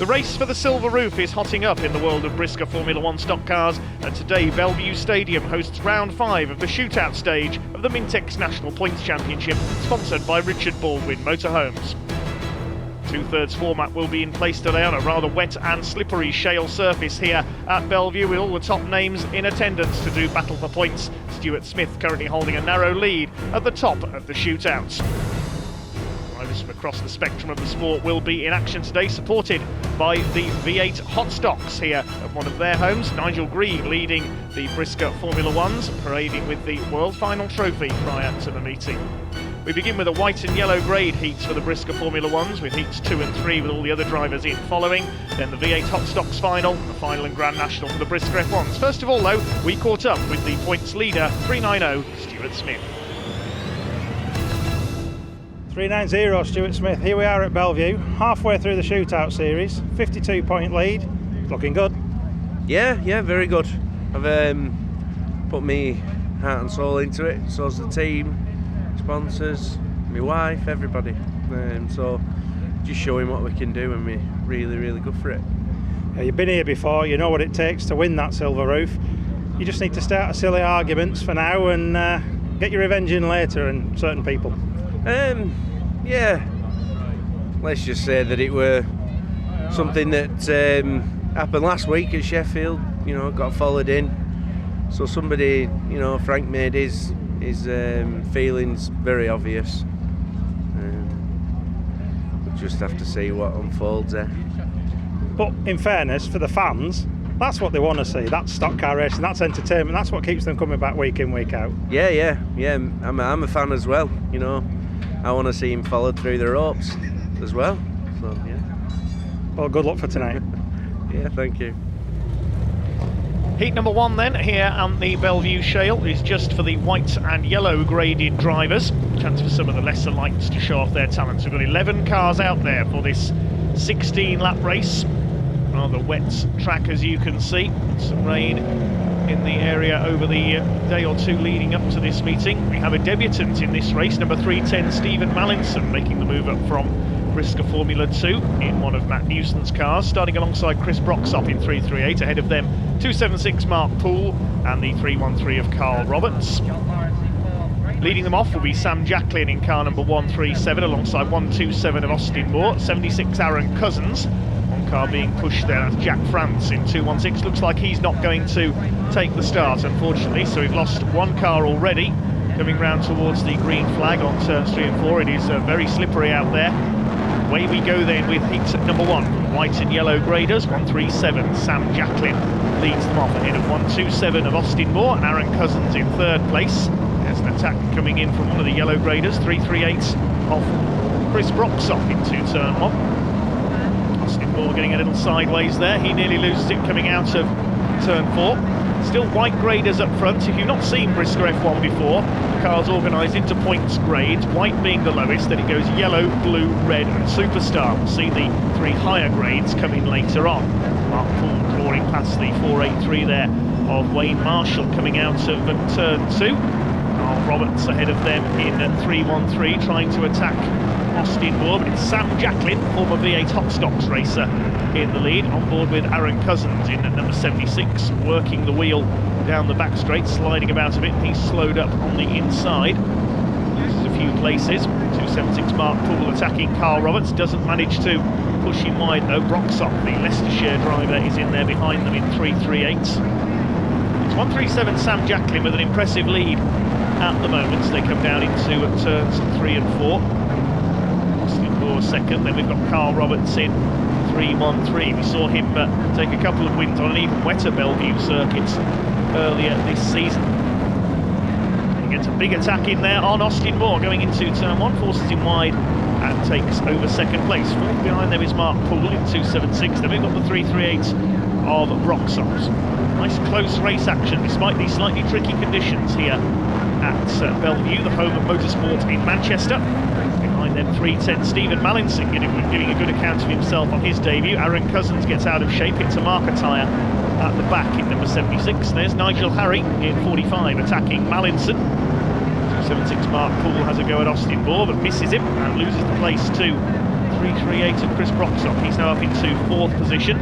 The race for the silver roof is hotting up in the world of Brisca Formula 1 stock cars, and today Bellevue Stadium hosts round 5 of the shootout stage of the Mintex National Points Championship, sponsored by Richard Baldwin Motorhomes. Two-thirds format will be in place today on a rather wet and slippery shale surface here at Bellevue, with all the top names in attendance to do battle for points. Stuart Smith currently holding a narrow lead at the top of the shootouts. Drivers from across the spectrum of the sport will be in action today, supported by the V8 Hot Stocks here at one of their homes. Nigel Greig leading the Brisca Formula 1s, parading with the World Final Trophy prior to the meeting. We begin with the white and yellow grade heats for the Brisca Formula 1s, with heats 2 and 3 with all the other drivers in following. Then the V8 Hot Stocks final, the final and Grand National for the Brisca F1s. First of all though, we caught up with the points leader, 390, Stuart Smith. 390 Stuart Smith, here we are at Bellevue, halfway through the shootout series, 52-point lead, looking good. Yeah, very good. I've put me heart and soul into it, so's the team, sponsors, my wife, everybody. So just showing what we can do, and we're really good for it. Yeah, you've been here before, you know what it takes to win that silver roof. You just need to start silly arguments for now and get your revenge in later on certain people. Yeah, let's just say that it were something that happened last week at Sheffield, got followed in. So somebody, Frank made his feelings very obvious. We'll just have to see what unfolds there. But in fairness, for the fans, that's what they want to see. That's stock car racing, that's entertainment, that's what keeps them coming back week in, week out. Yeah. I'm a fan as well, I want to see him followed through the ropes as well. So, yeah. Well, good luck for tonight. Yeah, thank you. Heat number 1 then, here on the Bellevue Shale, is just for the white and yellow graded drivers. Chance for some of the lesser lights to show off their talents. We've got 11 cars out there for this 16-lap race. Rather wet track, as you can see. Some rain in the area over the day or two leading up to this meeting. We have a debutant in this race, number 310 Stephen Mallinson, making the move up from Brisca Formula 2 in one of Matt Newson's cars, starting alongside Chris Broxop in 338. Ahead of them 276 Mark Poole and the 313 of Carl Roberts. Leading them off will be Sam Jacklin in car number 137 alongside 127 of Austin Moore, 76 Aaron Cousins. One car being pushed there, that's Jack France in 216. Looks like he's not going to take the start, unfortunately, so we've lost one car already. Coming round towards the green flag on turns 3 and 4, it is very slippery out there. Away we go then with heat number 1, white and yellow graders. 137 Sam Jacklin leads them off ahead of 127 of Austin Moore and Aaron Cousins in 3rd place. There's an attack coming in from one of the yellow graders, 338 of Chris Broxop into turn 1. Austin Moore getting a little sideways there, he nearly loses it coming out of turn 4. Still white graders up front. If you've not seen Brisca F1 before, the car's organised into points grades, white being the lowest, then it goes yellow, blue, red and superstar. We'll see the 3 higher grades coming later on. Mark Poole drawing past the 483 there of Wayne Marshall coming out of turn 2. Carl Roberts ahead of them in 313, trying to attack Austin Moore, but it's Sam Jacklin, former V8 Hot Stocks racer, in the lead, on board with Aaron Cousins in at number 76, working the wheel down the back straight, sliding about a bit. He's slowed up on the inside, loses a few places. 276 Mark Poole attacking Carl Roberts, doesn't manage to push him wide though. Broxop, the Leicestershire driver, is in there behind them in 338. It's 137 Sam Jacklin with an impressive lead at the moment. They come down into turns 3 and 4. Austin Moore second, then we've got Carl Roberts in 313. We saw him take a couple of wins on an even wetter Bellevue circuit earlier this season. He gets a big attack in there on Austin Moore going into turn 1, forces him wide and takes over 2nd place. 4th behind them is Mark Poole in 276. Then we've got the 338 of Broxop. Nice close race action despite these slightly tricky conditions here at Bellevue, the home of motorsport in Manchester. Behind them 310 Stephen Mallinson giving a good account of himself on his debut. Aaron Cousins gets out of shape, hits a marker tyre at the back in number 76. There's Nigel Harry in 45 attacking Mallinson. 276 Mark Poole has a go at Austin Moore but misses him and loses the place to 3.38 of Chris Broxop. He's now up into fourth position.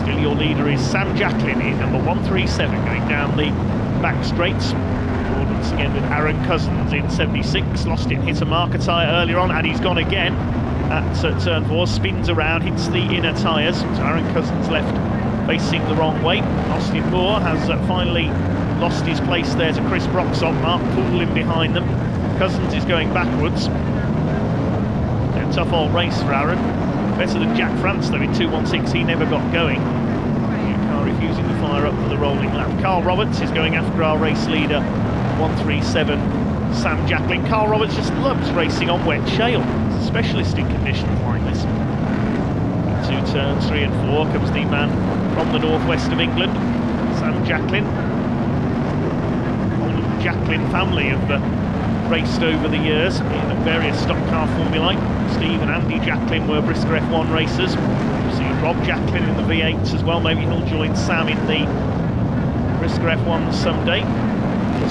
Still your leader is Sam Jacklin in number 137, going down the back straights. Once again with Aaron Cousins in 76. Lost it, hit a marker tyre earlier on, and he's gone again at turn 4. Spins around, hits the inner tyres. So Aaron Cousins left facing the wrong way. Austin Moore has finally lost his place there to Chris Broxop. Mark Poole in behind them. Cousins is going backwards. A tough old race for Aaron. Better than Jack France though in 2.16. He never got going. The car refusing to fire up for the rolling lap. Carl Roberts is going after our race leader 137 Sam Jacklin. Carl Roberts just loves racing on wet shale. He's a specialist in conditions like this. Two turns 3 and 4 comes the man from the northwest of England, Sam Jacklin. All of the Jacklin family have raced over the years in various stock car formulae. Steve and Andy Jacklin were Brisca F1 racers. We've seen Rob Jacklin in the V8s as well. Maybe he'll join Sam in the Brisca F1 someday.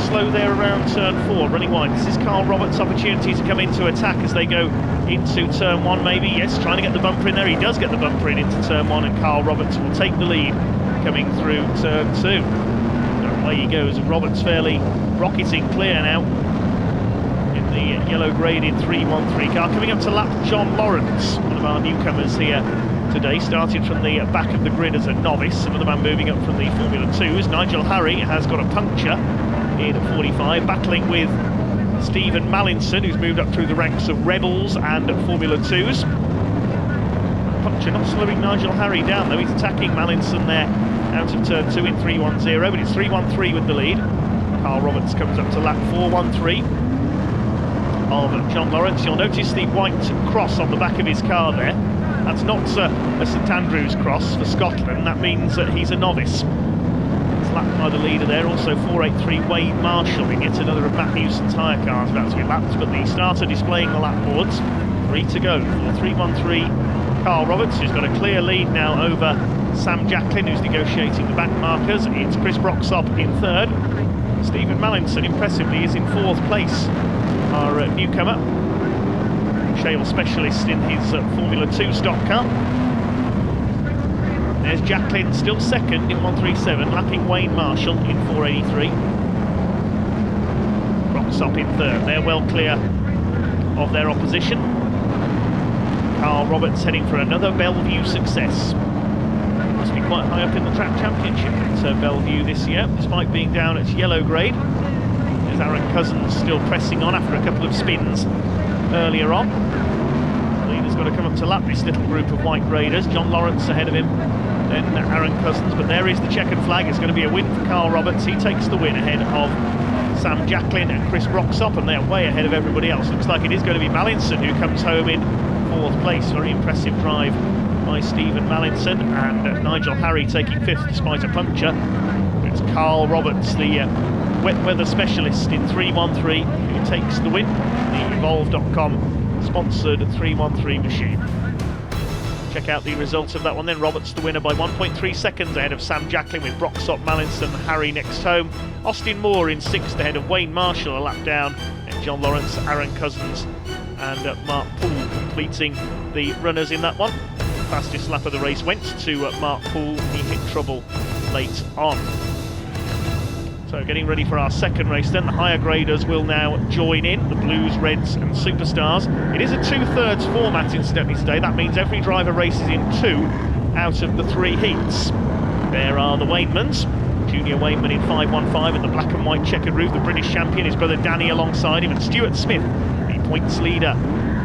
Slow there around turn 4, running wide. This is Carl Roberts' opportunity to come into attack as they go into turn 1 maybe. Yes, trying to get the bumper in there. He does get the bumper in into turn 1, and Carl Roberts will take the lead coming through turn 2. So away he goes, and Roberts fairly rocketing clear now in the yellow graded 313 car. Coming up to lap John Lawrence, one of our newcomers here today, started from the back of the grid as a novice. Another man moving up from the Formula 2s. Nigel Harry has got a puncture in at 45, battling with Stephen Mallinson, who's moved up through the ranks of Rebels and Formula 2s. Puncture not slowing Nigel Harry down though. He's attacking Mallinson there out of turn 2 in 3.10, but it's 3.13 with the lead. Carl Roberts comes up to lap 4.13 of John Lawrence. You'll notice the white cross on the back of his car there. That's not a St Andrews cross for Scotland. That means that he's a novice. Lapped by the leader there. Also 4.83 Wade Marshall in yet another of Matt Newson's tyre cars about to be lapped, but the starter displaying the lap boards. 3 to go for 3.13 Carl Roberts, who's got a clear lead now over Sam Jacklin, who's negotiating the back markers. It's Chris Broxop in third. Stephen Mallinson impressively is in fourth place. Our newcomer, shale specialist in his Formula 2 stock car. There's Jacklin still second in 137, lapping Wayne Marshall in 4.83. Broxop in third. They're well clear of their opposition. Carl Roberts heading for another Bellevue success. Must be quite high up in the track championship at Bellevue this year, despite being down at yellow grade. There's Aaron Cousins still pressing on after a couple of spins earlier on. The leader's got to come up to lap this little group of white graders. John Lawrence ahead of him, then Aaron Cousins, but there is the checkered flag. It's going to be a win for Carl Roberts. He takes the win ahead of Sam Jacklin and Chris Broxop, and they're way ahead of everybody else. Looks like it is going to be Mallinson who comes home in fourth place. Very impressive drive by Stephen Mallinson, and Nigel Harry taking fifth despite a puncture. It's Carl Roberts, the wet weather specialist in 3.13, who takes the win. The Evolve.com sponsored 3.13 machine. Check out the results of that one then. Roberts the winner by 1.3 seconds ahead of Sam Jacklin, with Broxop, Mallinson, Harry next home. Austin Moore in sixth ahead of Wayne Marshall a lap down, and John Lawrence, Aaron Cousins and Mark Poole completing the runners in that one. Fastest lap of the race went to Mark Poole. He hit trouble late on. So getting ready for our second race then. The higher graders will now join in, the Blues, Reds and Superstars. It is a 2/3 format incidentally today. That means every driver races in 2 out of the 3 heats. There are the Waynemans. Junior Wayneman in 5.15 in the black and white checkered roof. The British champion, his brother Danny alongside him, and Stuart Smith, the points leader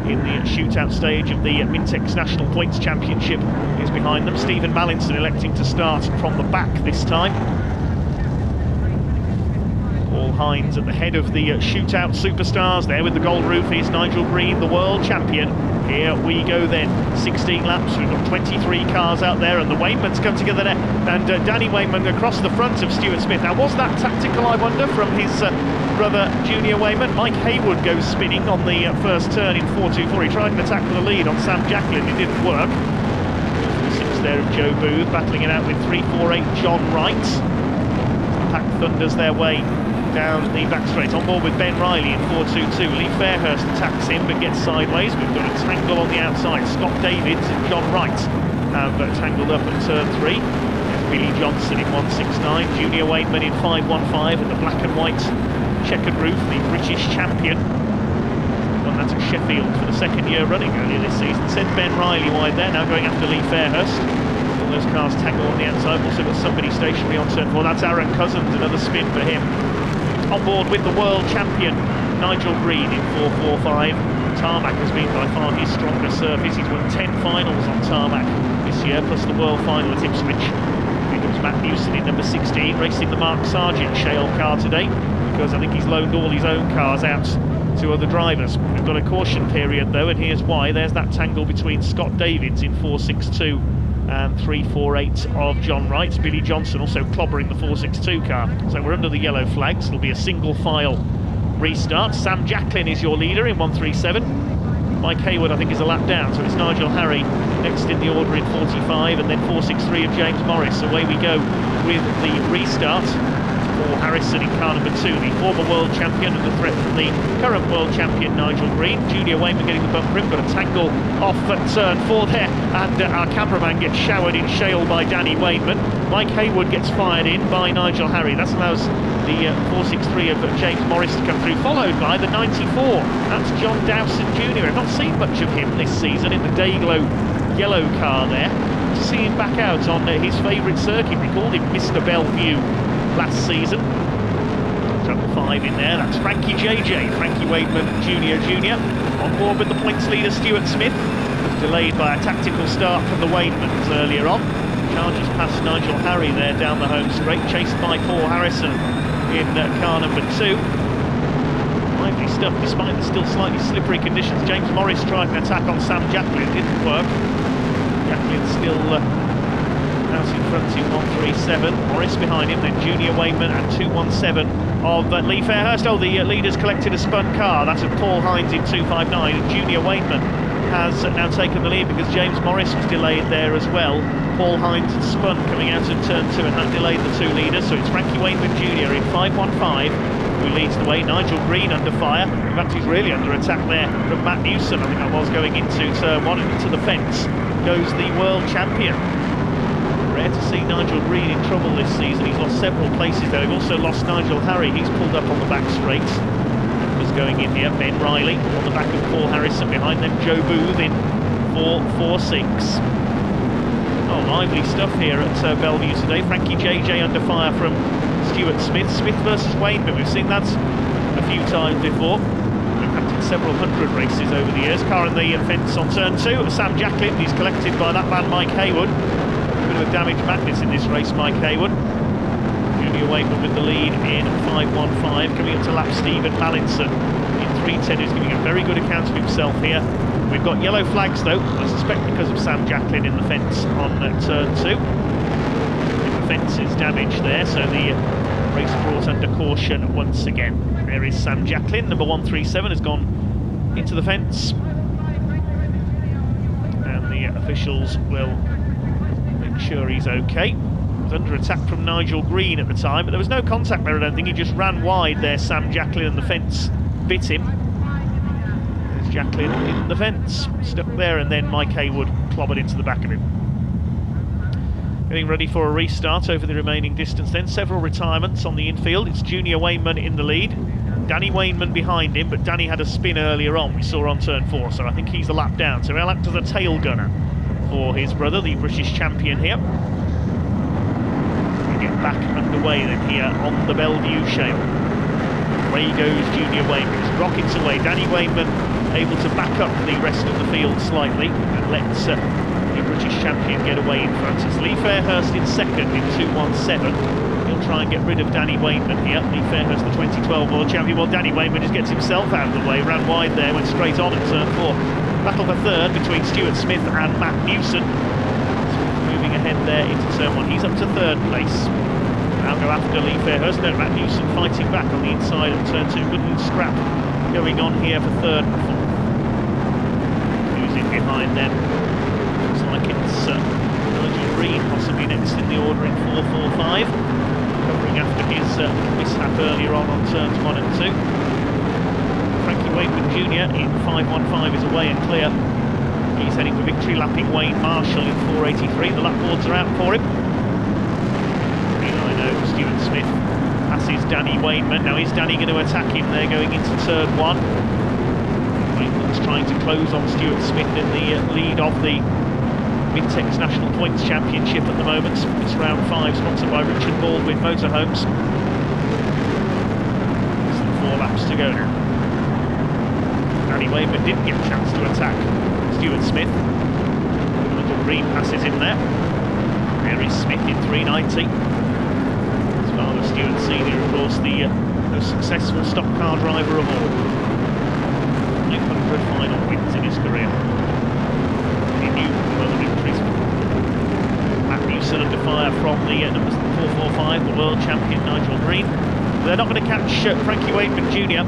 in the shootout stage of the Mintex National Points Championship, is behind them. Stephen Mallinson electing to start from the back this time. Paul Hines at the head of the shootout Superstars. There with the gold roof is Nigel Green, the world champion. Here we go then, 16 laps, we've got 23 cars out there, and the Waynemans come together there, and Danny Wayneman across the front of Stuart Smith. Now, was that tactical, I wonder, from his brother Junior Wayneman? Mike Haywood goes spinning on the first turn in 4.24. He tried an attack for the lead on Sam Jacklin, it didn't work. 6 there of Joe Booth, battling it out with 3.48 John Wright. Pack thunders their way down the back straight, on board with Ben Riley in 422. Lee Fairhurst attacks him but gets sideways. We've got a tangle on the outside. Scott Davids and John Wright have tangled up at turn 3. There's Billy Johnson in 169, Junior Wainman in 515, and the black and white checkered roof, the British champion. Won that at Sheffield for the second year running earlier this season. Sent Ben Riley wide there, now going after Lee Fairhurst. All those cars tangle on the outside. Also got somebody stationary on turn 4. That's Aaron Cousins, another spin for him. On board with the world champion, Nigel Green in 445. Tarmac has been by far his strongest surface. He's won 10 finals on tarmac this year, plus the world final at Ipswich. Here comes Matt Newson in number 16, racing the Mark Sargent Shale car today, because I think he's loaned all his own cars out to other drivers. We've got a caution period though, and here's why. There's that tangle between Scott Davids in 462 and 348 of John Wright. Billy Johnson also clobbering the 462 car. So we're under the yellow flags. It'll be a single file restart. Sam Jacklin is your leader in 137. Mike Hayward, I think, is a lap down, so it's Nigel Harry next in the order in 45, and then 463 of James Morris. Away we go with the restart. Paul Harrison in car number 2, the former world champion, and the threat from the current world champion Nigel Green. Junior Wainman getting the bumper in, got a tangle off at turn 4 there, and our cameraman gets showered in shale by Danny Wainman. Mike Hayward gets fired in by Nigel Harry. That allows the 463 of James Morris to come through, followed by the 94. That's John Dowson Jr. I've not seen much of him this season in the Dayglow yellow car there. To see him back out on his favourite circuit. We called him Mr. Bellevue last season. Trouble 5 in there. That's Frankie JJ, Frankie Wainman Jr. On board with the points leader Stuart Smith. Was delayed by a tactical start from the Wainmans earlier on. Charges past Nigel Harry there down the home straight, chased by Paul Harrison in car number 2. Lively stuff despite the still slightly slippery conditions. James Morris tried an attack on Sam Jacklin, didn't work. Jacklin still out in front in 137. Morris behind him, then Junior Wainman and 217 of Lee Fairhurst. Oh, the leaders collected a spun car. That's of Paul Hines in 259, and Junior Wainman has now taken the lead because James Morris was delayed there as well. Paul Hines had spun coming out of turn 2 and that delayed the 2 leaders, so it's Frankie Wainman Jr. in 515 who leads the way. Nigel Green under fire. In fact, he's really under attack there from Matt Newson. I think that was going into turn 1, and into the fence goes the world champion. Rare to see Nigel Green in trouble this season. He's lost several places there. They've also lost Nigel Harry. He's pulled up on the back straights. Was going in here. Ben Riley on the back of Paul Harrison. Behind them, Joe Booth in 446. Oh, lively stuff here at Bellevue today. Frankie JJ under fire from Stuart Smith. Smith versus Wainman. We've seen that a few times before. We've had several hundred races over the years. Car in the fence on turn 2. Sam Jacklin. He's collected by that man Mike Hayward. Bit of a damaged madness in this race, Mike Hayward. Junior Wainman with the lead in 515, coming up to lap Stephen Mallinson in 310, who's giving a very good account of himself here. We've got yellow flags though, I suspect because of Sam Jacklin in the fence on turn 2. The fence is damaged there, so the race brought under caution once again. There is Sam Jacklin, number 137, has gone into the fence, and the officials will make sure he's okay. Was under attack from Nigel Green at the time, but there was no contact there, I don't think. He just ran wide there, Sam Jacklin, and the fence bit him. There's Jacklin in the fence, stuck there, and then Mike Hayward clobbered into the back of him. Getting ready for a restart over the remaining distance then. Several retirements on the infield. It's Junior Wainman in the lead. Danny Wainman behind him, but Danny had a spin earlier on, we saw on turn 4, so I think he's a lap down. So he'll act as a tail gunner for his brother, the British champion here. Get back underway then here on the Bellevue Shale. Away goes Junior Wainman, he's rockets away. Danny Wainman able to back up the rest of the field slightly and lets the British champion get away in front. It's Lee Fairhurst in second in 217. He'll try and get rid of Danny Wainman here. Lee Fairhurst, the 2012 world champion. Well, Danny Wainman just gets himself out of the way, ran wide there, went straight on at turn 4. Battle for third between Stuart Smith and Matt Newson. Moving ahead there into turn 1. He's up to third place. Now go after Lee Fairhurst. No, Matt Newson fighting back on the inside of turn 2. Good little scrap going on here for third and fourth. Who's in behind them? Looks like it's Nigel Green, possibly next in the order in 445. Covering after his mishap earlier on turns 1 and 2. Frankie Wakeman Jr. in 5:15 is away and clear. He's heading for victory, lapping Wayne Marshall in 4:83. The lap boards are out for him. 3:90, Stuart Smith passes Danny Wainman. Now is Danny going to attack him? They're going into turn 1. Wainman's trying to close on Stuart Smith in the lead of the Mid-Tex National Points Championship at the moment. It's round 5, sponsored by Richard Baldwin Motorhomes. There's 4 laps to go now. Danny Wainman didn't get a chance to attack Stuart Smith. Nigel Green passes in there. There is Smith in 3:90. His father Stuart Senior, of course, the most successful stock car driver of all. 800 final wins in his career. He knew other victories. Matt Newson under fire from the number 445, the world champion Nigel Green. They're not going to catch Frankie Wakeman Jr.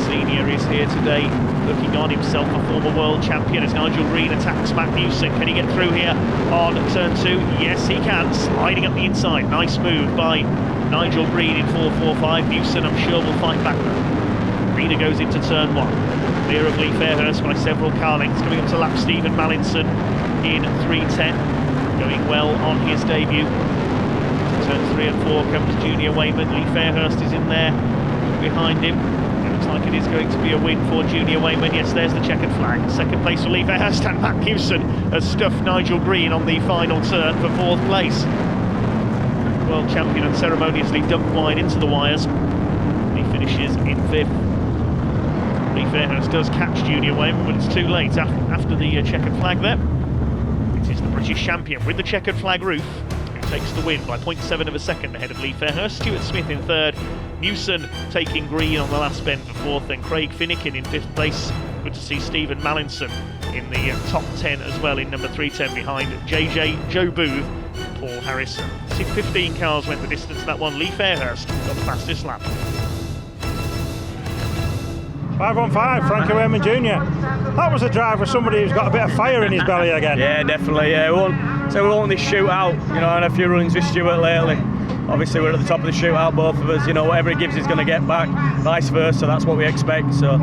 Senior is here today, looking on himself, a former world champion, as Nigel Green attacks Matt Newson. Can he get through here on turn 2? Yes, he can, sliding up the inside. Nice move by Nigel Green in 4:45. Newson, I'm sure, will fight back. Greener goes into turn 1. Clear of Lee Fairhurst by several car lengths. Coming up to lap Stephen Mallinson in 3:10. Going well on his debut. Turns 3 and 4 comes Junior Wayman. Lee Fairhurst is in there behind him. Looks like it is going to be a win for Junior Wayman. Yes, there's the checkered flag. Second place for Lee Fairhurst, and Matt Newson has stuffed Nigel Green on the final turn for 4th place. World champion unceremoniously dumped wide into the wires. He finishes in 5th. Lee Fairhurst does catch Junior Wayman, but it's too late after the checkered flag there. It is the British champion with the checkered flag roof who takes the win by 0.7 of a second ahead of Lee Fairhurst. Stuart Smith in 3rd. Newson taking Green on the last bend for 4th, then Craig Finnegan in 5th place. Good to see Stephen Mallinson in the top 10 as well in number 310 behind JJ, Joe Booth, Paul Harris. 15 cars went the distance that one. Lee Fairhurst got the fastest lap. 5:15, Frankie Wakeman Jr. That was a drive with somebody who's got a bit of fire in his belly again. Yeah, definitely. Yeah, we won this shootout. You know, and a few runs with Stuart lately. Obviously, we're at the top of the shootout, both of us. You know, whatever he gives, he's going to get back. Vice versa. That's what we expect. So.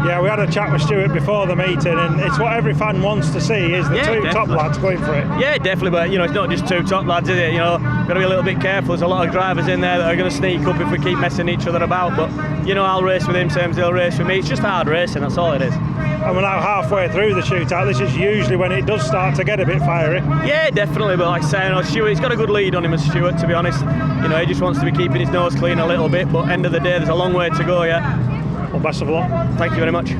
Yeah, we had a chat with Stuart before the meeting, and it's what every fan wants to see: is the two top lads going for it. Yeah, definitely. But you know, it's not just 2 top lads, is it? You know, got to be a little bit careful. There's a lot of drivers in there that are going to sneak up if we keep messing each other about. But you know, I'll race with him, same as he'll race with me. It's just hard racing. That's all it is. And we're now halfway through the shootout. This is usually when it does start to get a bit fiery. Yeah, definitely. But like I say, you know, Stuart, he's got a good lead on him as Stuart, to be honest. You know, he just wants to be keeping his nose clean a little bit. But end of the day, there's a long way to go yet. Well, best of luck. Thank you very much.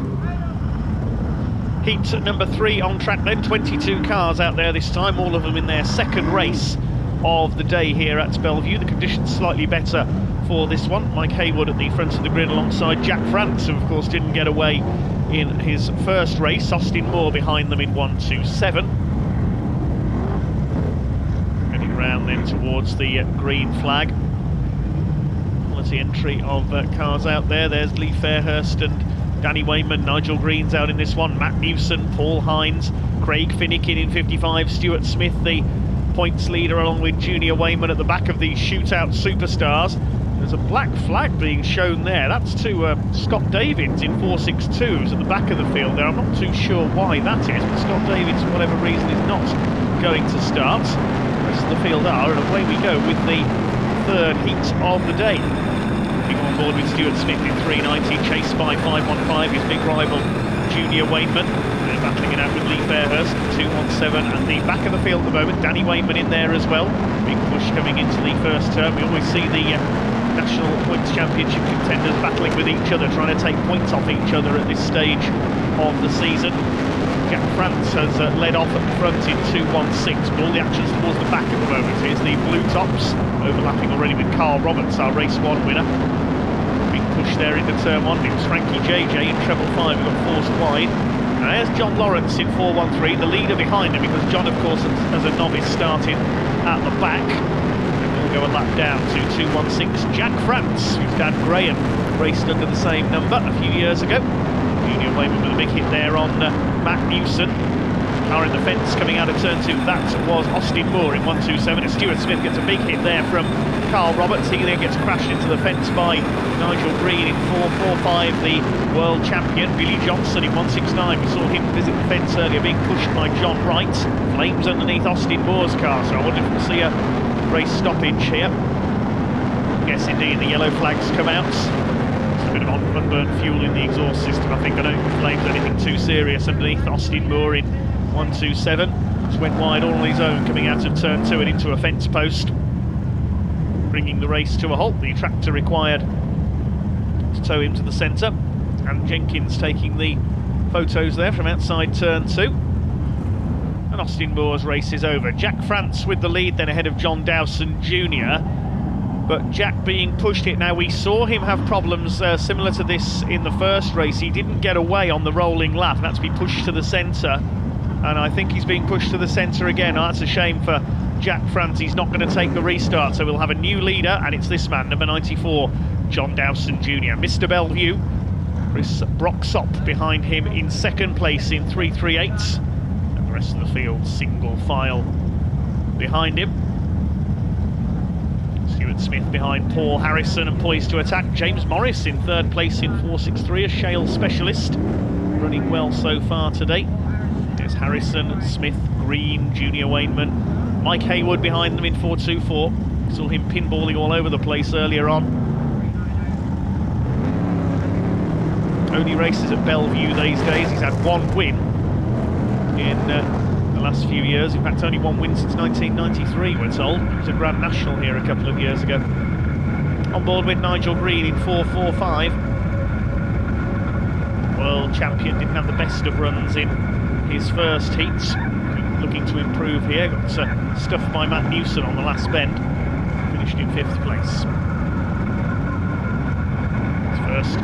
Heat number 3 on track then. 22 cars out there this time, all of them in their 2nd race of the day here at Bellevue. The conditions slightly better for this one. Mike Haywood at the front of the grid alongside Jack France, who of course didn't get away in his first race. Austin Moore behind them in 127. Heading round then towards the green flag. Quality entry of cars out there. There's Lee Fairhurst and Danny Wainman. Nigel Green's out in this one. Matt Newson, Paul Hines, Craig Finnegan in 55. Stuart Smith, the points leader, along with Junior Wayman at the back of these shootout superstars. There's a black flag being shown there. That's to Scott Davids in 462, who's at the back of the field there. I'm not too sure why that is, but Scott Davids, for whatever reason, is not going to start. The rest of the field are, and away we go with the 3rd heat of the day. Looking on board with Stuart Smith in 390, chased by 515, his big rival Junior Wayman. They're battling it out with Lee Fairhurst, 217 at the back of the field at the moment. Danny Wainman in there as well. Big push coming into the first turn. We always see the National Points Championship contenders battling with each other, trying to take points off each other at this stage of the season. Jack France has led off at the front in 216, but all the action's towards the back at the moment. Here's the Blue Tops, overlapping already with Carl Roberts, our race 1 winner. Big push there into turn 1. It was Frankie JJ in treble 5, who got forced wide. And there's John Lawrence in 413, the leader behind him, because John, of course, as a novice started at the back. Go a lap down to 216. Jack France, whose dad Graham raced under the same number a few years ago. Junior Wayman with a big hit there on Matt Newson. car in the fence coming out of turn 2. That was Austin Moore in 127. And Stuart Smith gets a big hit there from Carl Roberts. He then gets crashed into the fence by Nigel Green in 445. The world champion Billy Johnson in 169. We saw him visit the fence earlier, being pushed by John Wright. Flames underneath Austin Moore's car, so I wonder if we'll see a race stoppage here. Yes, indeed, the yellow flags come out. Just a bit of unburnt fuel in the exhaust system. I think I don't think the flames anything too serious underneath Austin Moore in 127. Just went wide all on his own coming out of turn 2 and into a fence post, bringing the race to a halt. The tractor required to tow him to the centre, and Jenkins taking the photos there from outside turn 2. And Austin Moore's race is over. Jack France with the lead then ahead of John Dowson Jr. But Jack being pushed it. Now we saw him have problems similar to this in the first race. He didn't get away on the rolling lap, and that's been pushed to the centre. And I think he's being pushed to the centre again. Oh, that's a shame for Jack France. He's not going to take the restart, so we'll have a new leader, and it's this man, number 94, John Dowson Jr. Mr. Bellevue, Chris Broxop behind him in second place in 338. And the rest of the field single file behind him. Stuart Smith behind Paul Harrison and poised to attack. James Morris in third place in 463, a shale specialist, running well so far today. There's Harrison, Smith, Green, Junior Wainman. Mike Haywood behind them in 424. Saw him pinballing all over the place earlier on. Only races at Bellevue these days. He's had one win in the last few years. In fact, only one win since 1993, we're told. He was a Grand National here a couple of years ago. On board with Nigel Green in 445. World champion, didn't have the best of runs in his first heats. Looking to improve here. Got stuffed by Matt Newson on the last bend. Finished in 5th place. His first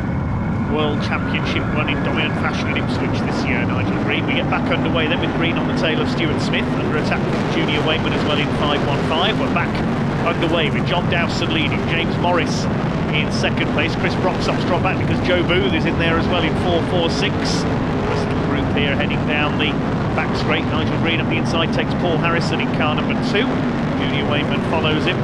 World Championship run in dominant fashion at Ipswich this year, Nigel Green. We get back underway then with Green on the tail of Stuart Smith, under attack from Junior Wainman as well in 515. We're back underway with John Dowson leading, James Morris in second place. Chris Broxop's dropped back because Joe Booth is in there as well in 446. The rest of the group here heading down the back straight. Nigel Green up the inside takes Paul Harrison in car number 2. Junior Wainman follows him.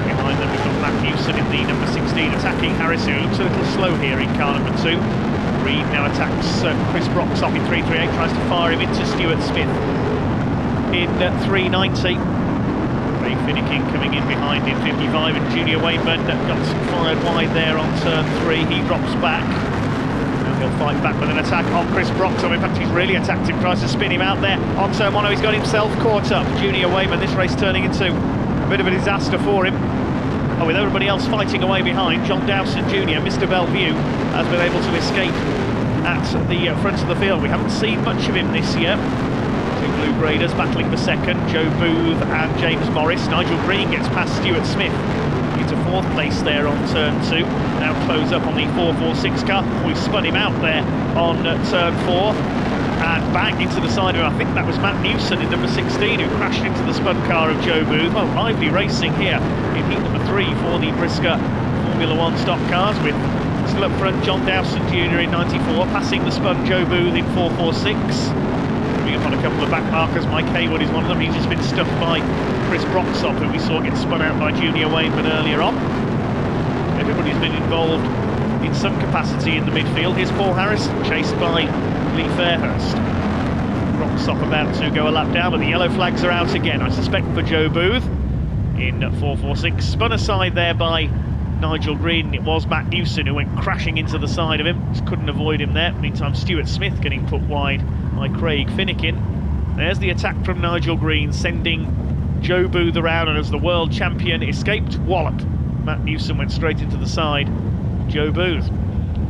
Behind them we've got Matt Newson in the number 16 attacking Harrison, who looks a little slow here in car number 2. Reed now attacks Chris Broxop in 338, tries to fire him into Stuart Smith in 390. Ray Finicking coming in behind in 55, and Junior Wainman got fired wide there on turn 3. He drops back. Now he'll fight back with an attack on Chris Broxop. In fact, he's really attacked him, tries to spin him out there on turn 1. He's got himself caught up. Junior Wainman, this race turning into a bit of a disaster for him. Oh, with everybody else fighting away behind, John Dowson Jr., Mr. Bellevue, has been able to escape at the front of the field. We haven't seen much of him this year. Two blue graders battling for second, Joe Booth and James Morris. Nigel Green gets past Stuart Smith into 4th place there on turn 2. Now close up on the 446 car. We spun him out there on turn 4. And banged into the side of him. I think that was Matt Newson in number 16 who crashed into the spun car of Joe Booth. Well, lively racing here in heat number 3 for the Brisca Formula 1 stock cars, with still up front John Dowson Jr. in 94, passing the spun Joe Booth in 446. Coming up on a couple of back markers, Mike Haywood is one of them. He's just been stuffed by Chris Broxop, who we saw get spun out by Junior Wainman earlier on. Everybody's been involved in some capacity in the midfield. Here's Paul Harrison, chased by Lee Fairhurst. Broxop about to go a lap down, but the yellow flags are out again, I suspect for Joe Booth in 446. Spun aside there by Nigel Green. It was Matt Newson who went crashing into the side of him. Just couldn't avoid him there. Meantime, Stuart Smith getting put wide by Craig Finicking. There's the attack from Nigel Green, sending Joe Booth around, and as the world champion escaped wallop, Matt Newson went straight into the side of Joe Booth.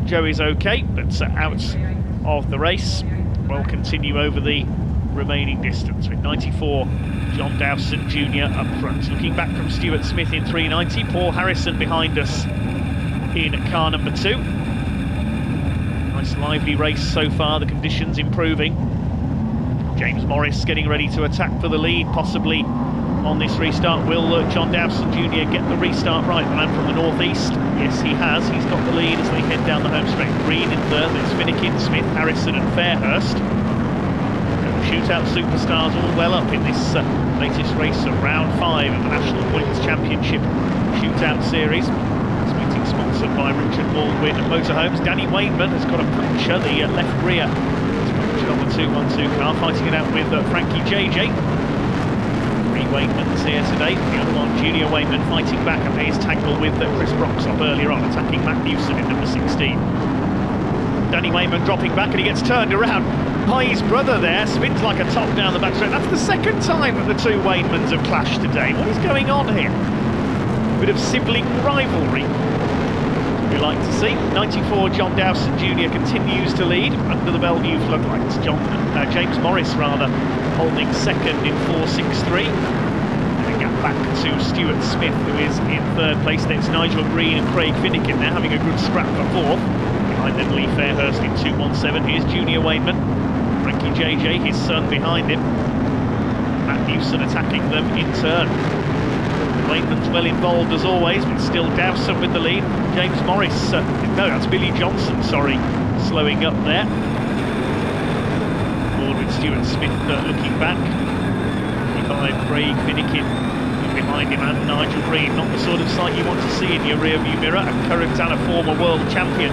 Joe is okay, but out of the race. Will continue over the remaining distance with 94 John Dowson Jr. up front. Looking back from Stuart Smith in 390, Paul Harrison behind us in car number 2. Nice lively race so far, the conditions improving. James Morris getting ready to attack for the lead, possibly on this restart. Will John Dowson Jr. get the restart right? The man from the northeast, yes he has. He's got the lead as they head down the home straight. Green in third, there's Finicking, Smith, Harrison and Fairhurst. Shootout superstars all well up in this latest race of round 5 of the National Points Championship Shootout Series. This meeting sponsored by Richard Baldwin Motorhomes. Danny Wainman has got a puncture, the left rear. He's punctured on the 212 car, fighting it out with Frankie JJ. 3 Wainmans here today. The other one, Junior Wainman, fighting back and his tangle with Chris Broxop earlier on, attacking Matt Newson in number 16. Danny Wainman dropping back and he gets turned around by his brother there, spins like a top down the back straight. That's the second time that the 2 Wainmans have clashed today. What is going on here? A bit of sibling rivalry. We like to see. 94 John Dowson Jr. continues to lead under the Bellevue floodlights. James Morris rather holding second in 4.63. And a gap back to Stuart Smith, who is in third place. There's Nigel Green and Craig Finnegan there having a good scrap for fourth. Behind them Lee Fairhurst in 2.17. Here's Junior Wainman. Frankie JJ, his son, behind him. Matt Newson attacking them in turn. Wainman's well involved as always, but still Dowson with the lead. James Morris, no, that's Billy Johnson, sorry, slowing up there. Forward with Stuart Smith looking back. Behind Craig Finnegan, behind him, and Nigel Green. Not the sort of sight you want to see in your rear view mirror. A current and a former world champion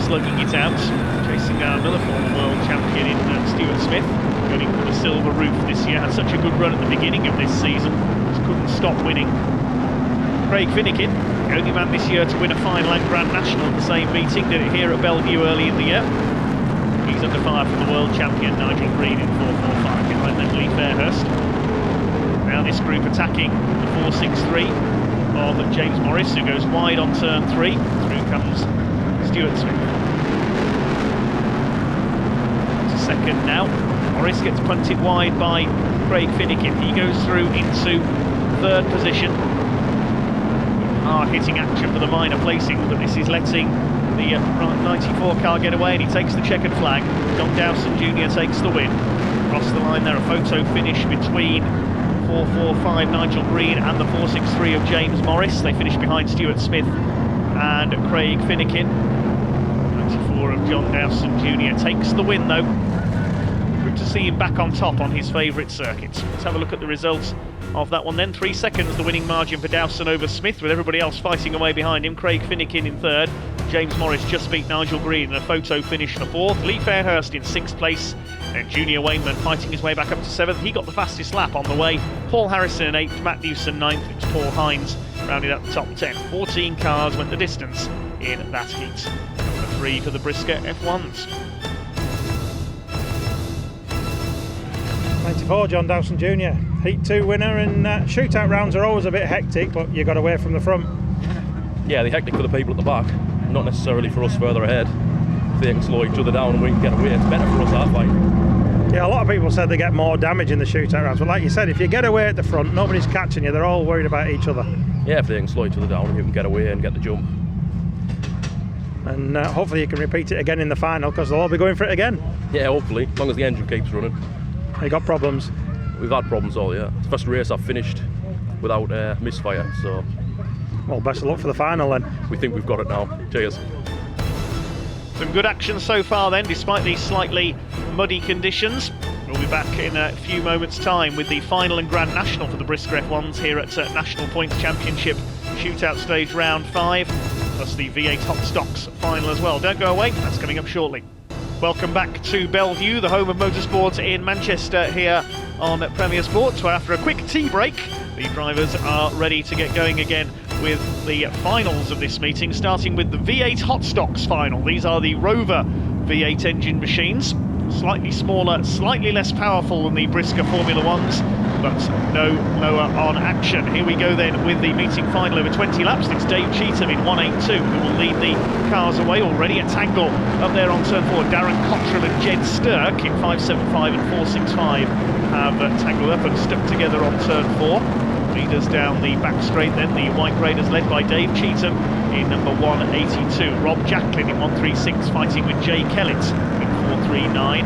slugging it out, chasing down another former world champion in Stuart Smith, going for the silver roof this year. Had such a good run at the beginning of this season, just couldn't stop winning. Craig Finnegan, the only man this year to win a final and Grand National at the same meeting, did it here at Bellevue early in the year. He's under fire from the world champion Nigel Green in 4.45, behind them Lee Fairhurst. Now this group attacking the 4.63 of James Morris, who goes wide on turn 3. Through comes Stuart Smith. To second now. Morris gets punted wide by Craig Finnegan. He goes through into third position. Hitting action for the minor placing, but this is letting the 94 car get away, and he takes the checkered flag. John Dowson Jr. takes the win. Across the line there, a photo finish between 4.45 Nigel Green and the 4.63 of James Morris. They finish behind Stuart Smith and Craig Finnegan. 94 of John Dowson Jr. takes the win though. Good to see him back on top on his favourite circuits. Let's have a look at the results of that one then. 3 seconds the winning margin for Dowson over Smith, with everybody else fighting away behind him. Craig Finnegan in third. James Morris just beat Nigel Green in a photo finish for fourth. Lee Fairhurst in 6th place. And Junior Wainman fighting his way back up to 7th. He got the fastest lap on the way. Paul Harrison in 8th, Matt Newson 9th. It was Paul Hines rounded out the top 10. 14 cars went the distance in that heat. Number 3 for the Brisca F1s. 94 John Dowson Jr. Heat 2 winner, and shootout rounds are always a bit hectic, but you got away from the front. Yeah, they're hectic for the people at the back, not necessarily for us further ahead. If they can slow each other down and we can get away, it's better for us, I think. Yeah, a lot of people said they get more damage in the shootout rounds, but like you said, if you get away at the front, nobody's catching you, they're all worried about each other. Yeah, if they can slow each other down, you can get away and get the jump. And hopefully you can repeat it again in the final, because they'll all be going for it again. Yeah, hopefully, as long as the engine keeps running. They got problems. We've had problems all year. It's the first race I've finished without misfire, so... Well, best of luck for the final then. We think we've got it now. Cheers. Some good action so far then, despite these slightly muddy conditions. We'll be back in a few moments' time with the final and Grand National for the Brisca F1s here at National Points Championship Shootout Stage Round 5, plus the V8 Hot Stocks final as well. Don't go away, that's coming up shortly. Welcome back to Bellevue, the home of motorsport in Manchester, here on Premier Sports, where after a quick tea break, the drivers are ready to get going again with the finals of this meeting, starting with the V8 Hot Stocks final. These are the Rover V8 engine machines, slightly smaller, slightly less powerful than the Brisca Formula 1s, but no lower on action. Here we go then with the meeting final over 20 laps. It's Dave Cheetham in 182 who will lead the cars away. Already a tangle up there on turn 4. Darren Cottrell and Jed Stirk in 575 and 465 have tangled up and stuck together on turn 4. Leaders down the back straight then, the White Raiders led by Dave Cheetham in number 182. Rob Jacklin in 136 fighting with Jay Kellett in 439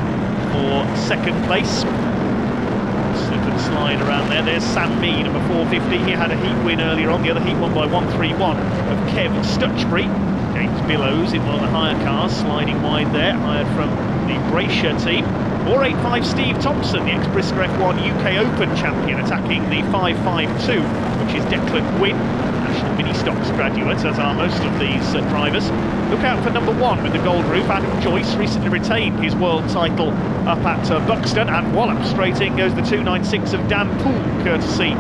for second place. Slip and slide around there. There's Sam Mee, number 450. He had a heat win earlier on. The other heat won by 131 of Kev Stutchbury. James Billows in one of the higher cars, sliding wide there, hired from the Brescia team. 485 Steve Thompson, the ex-Brisca F1 UK Open champion, attacking the 552, which is Declan Gwynn, National Mini Stocks graduate, as are most of these drivers. Look out for number 1 with the gold roof. Adam Joyce recently retained his world title up at Buxton, and wallop straight in goes the 296 of Dan Poole, courtesy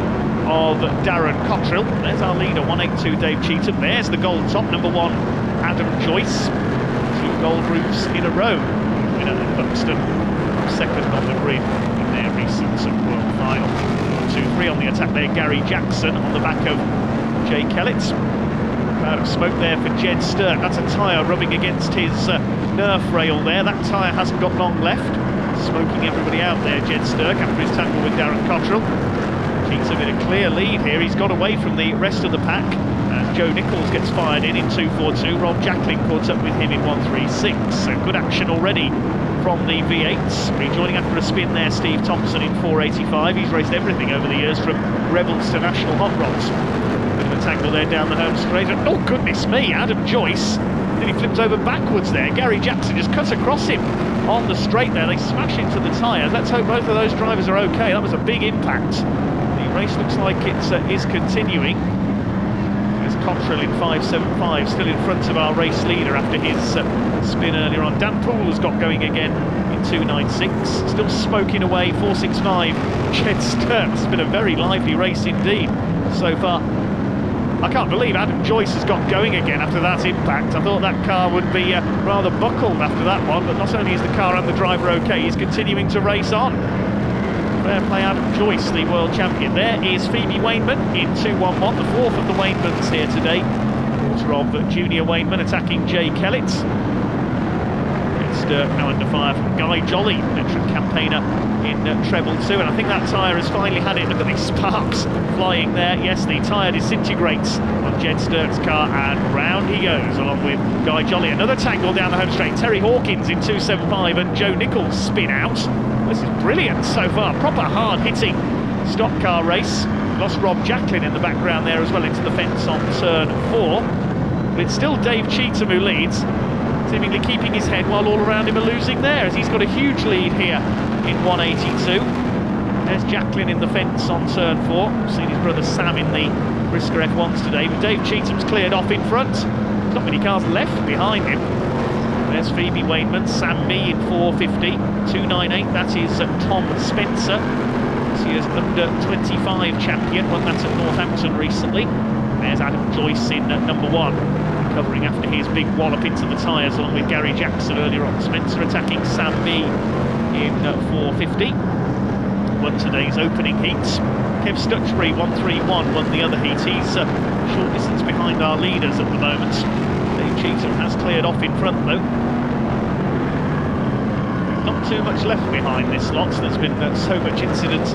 of Darren Cottrell. There's our leader, 182 Dave Cheetham. There's the gold top, number 1 Adam Joyce. 2 gold roofs in a row. Winner at Buxton, second on the grid in their recent world final. 2-3 on the attack there, Gary Jackson on the back of Jay Kellett. Cloud of smoke there for Jed Sturt. That's a tyre rubbing against his Nerf rail there. That tyre hasn't got long left. Smoking everybody out there, Jed Sturt, after his tangle with Darren Cottrell. Cheetham in a clear lead here. He's got away from the rest of the pack as Joe Nichols gets fired in 2.42. Rob Jacklin caught up with him in 1.36. So good action already from the V8s. Rejoining after a spin there, Steve Thompson in 4.85. He's raced everything over the years, from Rebels to National Hot Rods. Bit of a tangle there down the home straight. Oh goodness me, Adam Joyce. Then he flips over backwards there. Gary Jackson just cuts across him on the straight there. They smash into the tyres. Let's hope both of those drivers are okay. That was a big impact. The race looks like it is continuing. There's Cottrell in 5.75, still in front of our race leader after his spin earlier on. Dan Poole has got going again in 2.96, still smoking away, 4.65. Jed Sturt. It's been a very lively race indeed so far. I can't believe Adam Joyce has got going again after that impact. I thought that car would be rather buckled after that one, but not only is the car and the driver okay, he's continuing to race on. Fair play, Adam Joyce, the world champion. There is Phoebe Wainman in 2.11, the fourth of the Wainmans here today. Quarter of Junior Wainman attacking Jay Kellett. Sturt now under fire from Guy Jolly, veteran campaigner in treble 2, and I think that tyre has finally had it. Look at these sparks flying there. Yes, the tyre disintegrates on Jed Sturt's car, and round he goes along with Guy Jolly. Another tangle down the home straight. Terry Hawkins in 2.75 and Joe Nichols spin out. This is brilliant so far. Proper hard-hitting stock car race. Lost Rob Jacklin in the background there as well into the fence on turn 4. But it's still Dave Cheetham who leads, seemingly keeping his head while all around him are losing there, as he's got a huge lead here in 1.82. There's Jacklin in the fence on turn 4. We've seen his brother Sam in the Brisca F1s today, but Dave Cheetham's cleared off in front. There's not many cars left behind him. There's Phoebe Wainman, Sam Mee in 4.50, 2.98, that is Tom Spencer. He is under 25 champion, won that at Northampton recently. There's Adam Joyce in number 1, recovering after his big wallop into the tyres along with Gary Jackson earlier on. Spencer attacking Sam Mee in 4.50. Won today's opening heats. Kev Stutchbury 1.31 won the other heat. He's short distance behind our leaders at the moment. Dave Cheetham has cleared off in front though. Not too much left behind this lot. There's been so much incident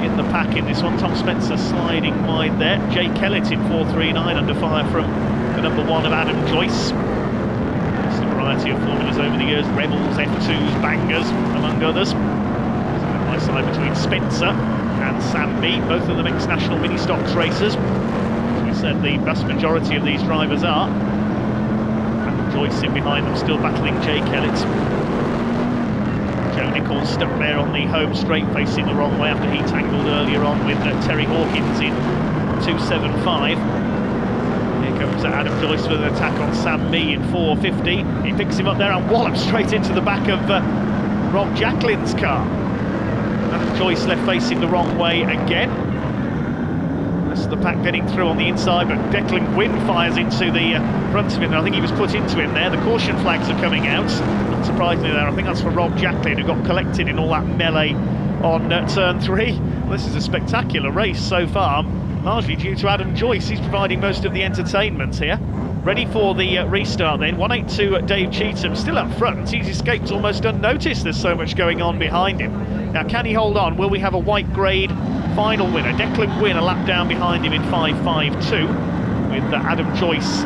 in the pack in this one. Tom Spencer sliding wide there. Jay Kellett in 4.39 under fire from the number 1 of Adam Joyce. It's a variety of formulas over the years. Rebels, F2s, Bangers, among others. Side by side between Spencer and Sam Mee, both of them ex-national mini stocks racers. As we said, the vast majority of these drivers are. Adam Joyce in behind them, still battling Jay Kellett. Joe Nichols stuck there on the home straight, facing the wrong way after he tangled earlier on with Terry Hawkins in 2.75. Here comes Adam Joyce with an attack on Sam Mee in 4.50. He picks him up there and wallops straight into the back of Rob Jacklin's car. Adam Joyce left facing the wrong way again. Rest of the pack getting through on the inside, but Declan Gwynn fires into the front of him. I think he was put into him there. The caution flags are coming out. Not surprisingly there, I think that's for Rob Jacklin, who got collected in all that melee on turn 3. Well, this is a spectacular race so far, largely due to Adam Joyce. He's providing most of the entertainment here. Ready for the restart then. 1.82 Dave Cheetham still up front. He's escaped almost unnoticed. There's so much going on behind him. Now, can he hold on? Will we have a white grade final winner? Declan Gwynn a lap down behind him in 5.52, with Adam Joyce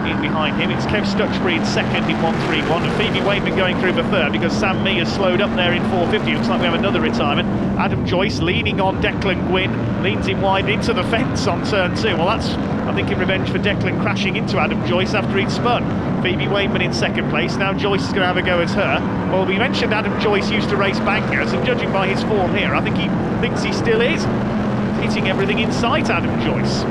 in behind him. It's Kev Stuchbury in second in 131, and Phoebe Wainman going through for third because Sam Mee has slowed up there in 450. Looks like we have another retirement. Adam Joyce leaning on Declan Gwynn, leans him wide into the fence on turn 2. Well, that's, I think, in revenge for Declan crashing into Adam Joyce after he'd spun. Phoebe Wainman in second place. Now Joyce is going to have a go at her. Well, we mentioned Adam Joyce used to race bankers, and judging by his form here, I think he thinks he still is. Hitting everything in sight, Adam Joyce.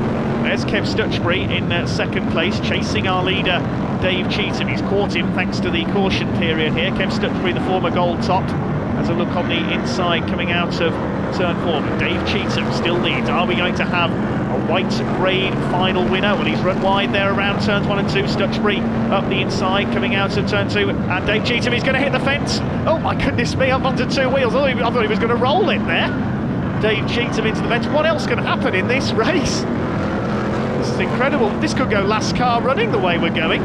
There's Kev Stuchbury in second place, chasing our leader, Dave Cheetham. He's caught him thanks to the caution period here. Kev Stuchbury, the former gold top, has a look on the inside coming out of turn 4. But Dave Cheetham still leads. Are we going to have a white grade final winner? Well, he's run wide there around turns 1 and 2. Stuchbury up the inside coming out of turn 2. And Dave Cheetham is going to hit the fence. Oh my goodness me, up onto 2 wheels. I thought he was going to roll it there. Dave Cheetham into the fence. What else can happen in this race? This is incredible. This could go last car running the way we're going.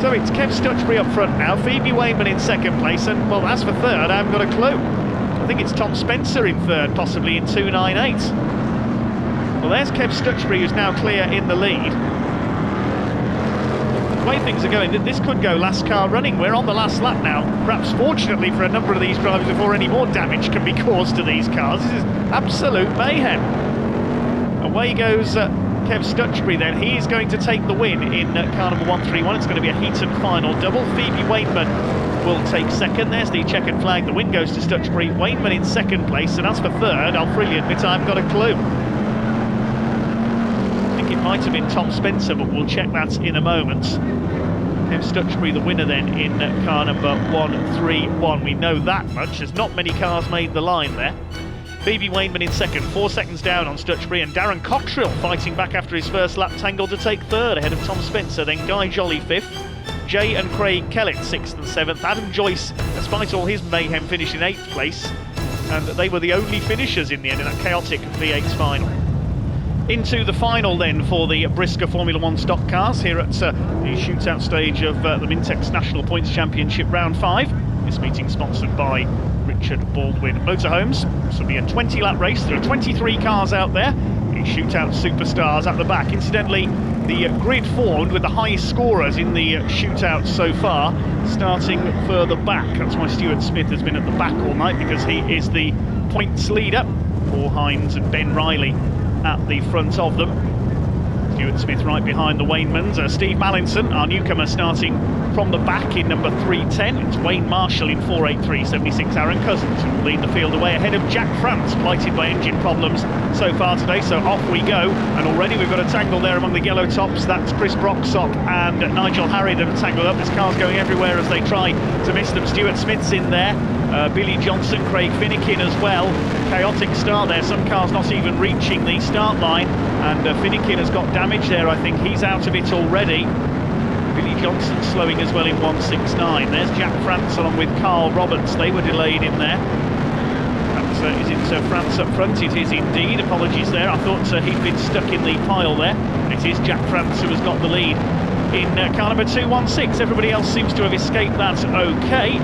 So it's Kev Stuchbury up front now, Phoebe Wainman in second place, and well, as for third, I haven't got a clue. I think it's Tom Spencer in third, possibly in 298. Well, there's Kev Stuchbury, who's now clear in the lead. The way things are going, this could go last car running. We're on the last lap now, perhaps fortunately for a number of these drivers before any more damage can be caused to these cars. This is absolute mayhem. Away goes Kev Stuchbury then. He is going to take the win in car number 131. It's going to be a heat and final double. Phoebe Wainman will take second. There's the checkered flag. The win goes to Stuchbury. Wainman in second place. And as for third, I'll freely admit I haven't got a clue. I think it might have been Tom Spencer, but we'll check that in a moment. Kev Stuchbury, the winner then in car number 131. We know that much. There's not many cars made the line there. Phoebe Wainman in second, 4 seconds down on Stuchbury, and Darren Cottrell fighting back after his first lap tangle to take third ahead of Tom Spencer, then Guy Jolly fifth, Jay and Craig Kellett 6th and 7th, Adam Joyce, despite all his mayhem, finished in 8th place, and they were the only finishers in the end in that chaotic V8's final. Into the final then for the Brisca Formula 1 stock cars here at the shootout stage of the Mintex National Points Championship Round 5. This meeting sponsored by Richard Baldwin Motorhomes. This will be a 20-lap race. There are 23 cars out there. The shootout superstars at the back. Incidentally, the grid formed with the highest scorers in the shootout so far, starting further back. That's why Stuart Smith has been at the back all night, because he is the points leader. Paul Hines and Ben Riley at the front of them. Stuart Smith right behind the Wainmans. Steve Mallinson, our newcomer, starting from the back in number 310. It's Wayne Marshall in 483.76. Aaron Cousins will lead the field away ahead of Jack France, blighted by engine problems so far today. So off we go, and already we've got a tangle there among the yellow tops. That's Chris Broxop and Nigel Harry that have tangled up. This car's going everywhere as they try to miss them. Stuart Smith's in there. Billy Johnson, Craig Finnegan as well. Chaotic start there, some cars not even reaching the start line, and Finnegan has got damage there. I think he's out of it already. Billy Johnson slowing as well in 169. There's Jack France along with Carl Roberts. They were delayed in there. Is it France up front? It is indeed. Apologies there. I thought he'd been stuck in the pile there. It is Jack France who has got the lead in car number 216. Everybody else seems to have escaped that okay,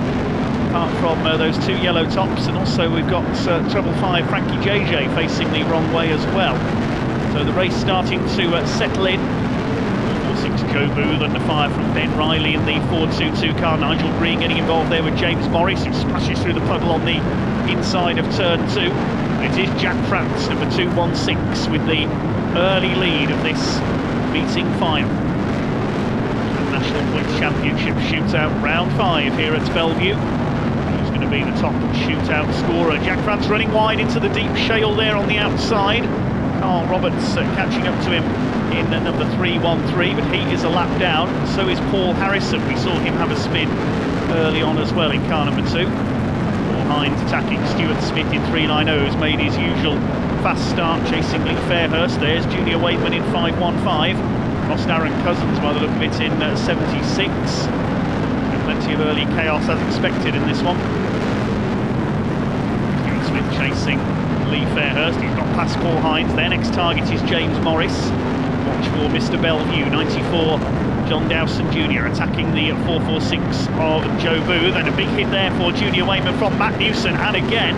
apart from those 2 yellow tops, and also we've got treble 5 Frankie JJ facing the wrong way as well. So the race starting to settle in. 446 Joe Booth under fire from Ben Riley in the 422 car. Nigel Green getting involved there with James Morris, who splashes through the puddle on the inside of turn 2. It is Jack France, number 216, with the early lead of this meeting final. National Points Championship shootout round 5 here at Bellevue. Who's going to be the top shootout scorer? Jack France running wide into the deep shale there on the outside. Carl Roberts catching up to him in number 313, but he is a lap down. So is Paul Harrison. We saw him have a spin early on as well in car number 2. Paul Hines attacking Stuart Smith in 390, who's made his usual fast start chasing Lee Fairhurst. There's Junior Waitman in 515. Lost Aaron Cousins by the look of it in 76. Plenty of early chaos as expected in this one. Stuart Smith chasing Lee Fairhurst. He's got past Paul Hines. Their next target is James Morris. Watch for Mr. Bellevue, 94, John Dowson Jr. attacking the 446 of Joe Booth. And a big hit there for Junior Wainman from Matt Newson. And again,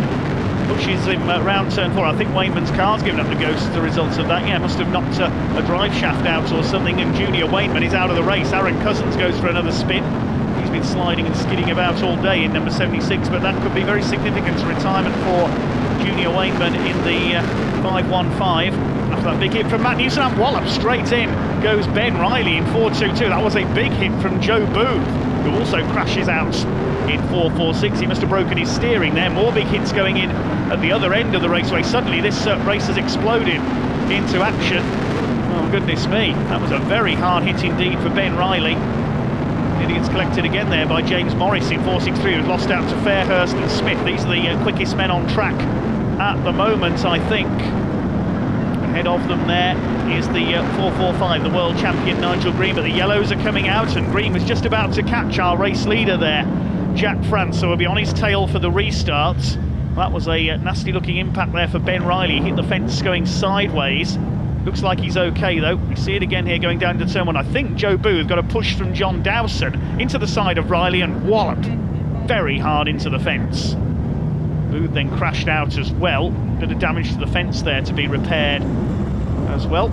pushes him round turn 4. I think Wainman's car's given up the ghost as a result of that. Yeah, must have knocked a drive shaft out or something, and Junior Wainman is out of the race. Aaron Cousins goes for another spin. He's been sliding and skidding about all day in number 76, but that could be very significant to retirement for Junior Wainman in the 515. After that big hit from Matt Newson, and wallop straight in goes Ben Riley in 422. That was a big hit from Joe Booth, who also crashes out in 446. He must have broken his steering there. More big hits going in at the other end of the raceway. Suddenly this race has exploded into action. Oh goodness me, that was a very hard hit indeed for Ben Riley. Nearly gets collected again there by James Morris in 463, who's lost out to Fairhurst and Smith. These are the quickest men on track at the moment, I think. Ahead of them there is the 445, the world champion Nigel Green, but the yellows are coming out, and Green was just about to catch our race leader there, Jack France, so he'll be on his tail for the restarts. That was a nasty looking impact there for Ben Riley. He hit the fence going sideways. Looks like he's okay though. We see it again here going down to turn 1. I think Joe Booth got a push from John Dowson into the side of Riley and walloped very hard into the fence. Booth then crashed out as well. Bit of damage to the fence there to be repaired as well.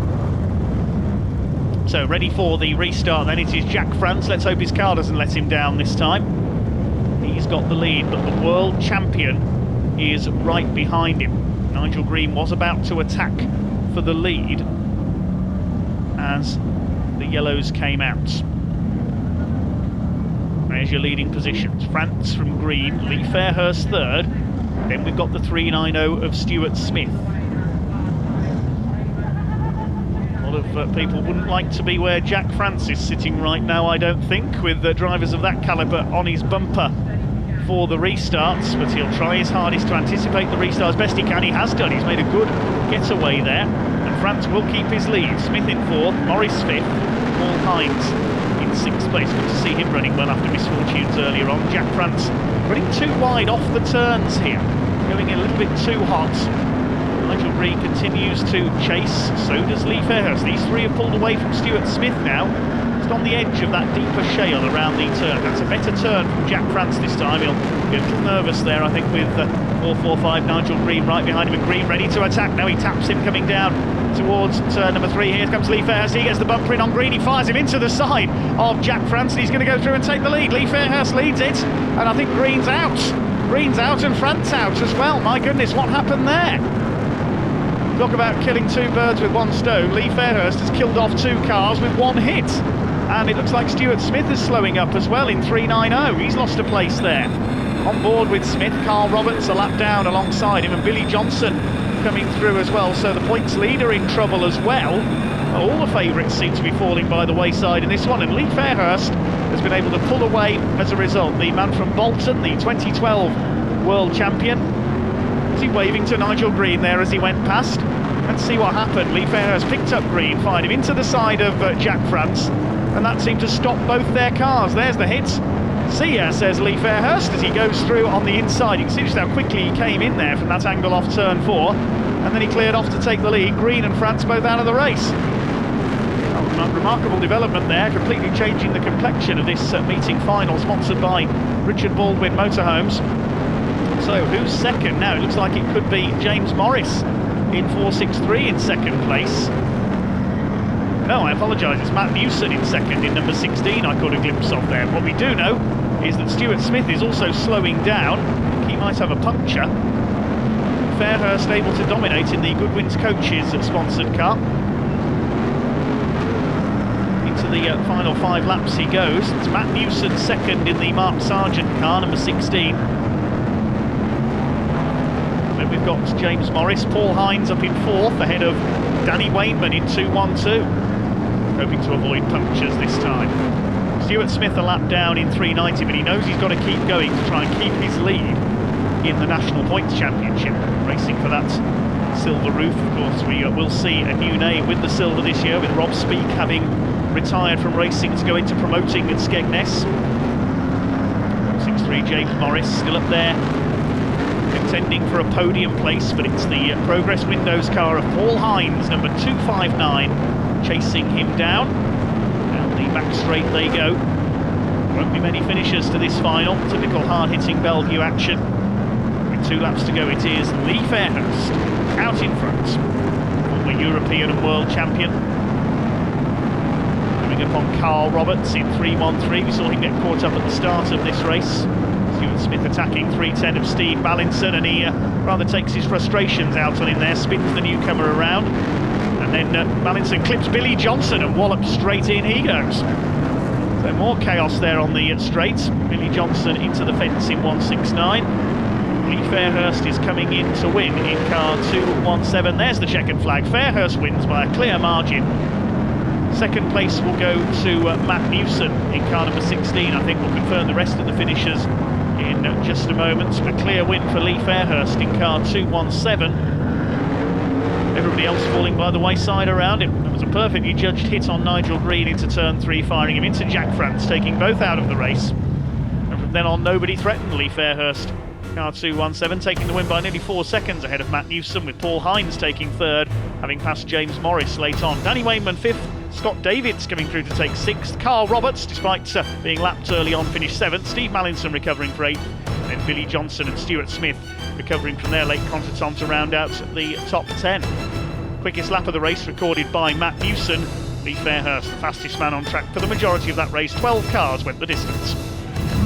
So ready for the restart then. It is Jack France. Let's hope his car doesn't let him down this time. He's got the lead, but the world champion is right behind him. Nigel Green was about to attack for the lead as the yellows came out. There's your leading positions. France from Green, Lee Fairhurst third, then we've got the 390 of Stuart Smith. A lot of people wouldn't like to be where Jack France is sitting right now, I don't think, with drivers of that calibre on his bumper for the restarts, but he'll try his hardest to anticipate the restart as best he can. He has done. He's made a good getaway there, and France will keep his lead. Smith in 4th, Morris 5th, Paul Hines in 6th place. Good to see him running well after misfortunes earlier on. Jack France running too wide off the turns here, going a little bit too hot. Nigel Green continues to chase, so does Lee Fairhurst. These three have pulled away from Stuart Smith now. On the edge of that deeper shale around the turn. That's a better turn from Jack France this time. He'll be a little nervous there, I think, with 445 Nigel Green right behind him, and Green ready to attack. Now he taps him coming down towards turn number 3. Here comes Lee Fairhurst. He gets the bumper in on Green. He fires him into the side of Jack France, and he's going to go through and take the lead. Lee Fairhurst leads it, and I think Green's out. Green's out and France out as well. My goodness, what happened there? Talk about killing two birds with one stone. Lee Fairhurst has killed off 2 cars with 1 hit. And it looks like Stuart Smith is slowing up as well in 390. He's lost a place there. On board with Smith, Carl Roberts a lap down alongside him, and Billy Johnson coming through as well. So the points leader in trouble as well. All the favourites seem to be falling by the wayside in this one, and Lee Fairhurst has been able to pull away as a result. The man from Bolton, the 2012 world champion. Is he waving to Nigel Green there as he went past? Let's see what happened. Lee Fairhurst picked up Green, fired him into the side of Jack France, and that seemed to stop both their cars. There's the hit. See ya, says Lee Fairhurst as he goes through on the inside. You can see just how quickly he came in there from that angle off turn 4, and then he cleared off to take the lead. Green and France both out of the race. Oh, remarkable development there, completely changing the complexion of this meeting final, sponsored by Richard Baldwin Motorhomes. So who's second now? It looks like it could be James Morris in 463 in second place. No, I apologise, it's Matt Newson in second in number 16 I caught a glimpse of there. What we do know is that Stuart Smith is also slowing down. I think he might have a puncture. Fairhurst able to dominate in the Goodwin's Coaches sponsored car. Into the final 5 laps he goes. It's Matt Newson second in the Mark Sargent car, number 16. Then we've got James Morris, Paul Hines up in 4th, ahead of Danny Wainman in 212. Hoping to avoid punctures this time. Stuart Smith a lap down in 390, but he knows he's got to keep going to try and keep his lead in the National Points Championship. Racing for that silver roof, of course. We will see a new name with the silver this year, with Rob Speake having retired from racing to go into promoting at Skegness. 6'3" James Morris still up there, contending for a podium place, but it's the Progress Windows car of Paul Hines, number 259, chasing him down. Down the back straight they go. Won't be many finishers to this final. Typical hard-hitting Bellevue action. With 2 laps to go. It is Lee Fairhurst out in front, former European and world champion. Coming up on Carl Roberts in 3:13. We saw him get caught up at the start of this race. Stuart Smith attacking 3:10 of Steve Ballinson, and he rather takes his frustrations out on him there, spins the newcomer around, and then Ballinson clips Billy Johnson and wallops straight in he goes. So more chaos there on the straight. Billy Johnson into the fence in 1:69. Lee Fairhurst is coming in to win in car 217. There's the checkered flag. Fairhurst wins by a clear margin. Second place will go to Matt Newson in car number 16. I think we'll confirm the rest of the finishers in just a moment. A clear win for Lee Fairhurst in car 217. Everybody else falling by the wayside around him. It was a perfectly judged hit on Nigel Green into turn 3, firing him into Jack France, taking both out of the race. And from then on, nobody threatened Lee Fairhurst. Car 217 taking the win by nearly 4 seconds ahead of Matt Newson, with Paul Hines taking third, having passed James Morris late on. Danny Wayman fifth, Scott Davids coming through to take 6th. Carl Roberts, despite being lapped early on, finished 7th. Steve Mallinson recovering for 8th. And then Billy Johnson and Stuart Smith recovering from their late contretemps to round out the top 10. Quickest lap of the race recorded by Matt Newson. Lee Fairhurst, the fastest man on track for the majority of that race. 12 cars went the distance.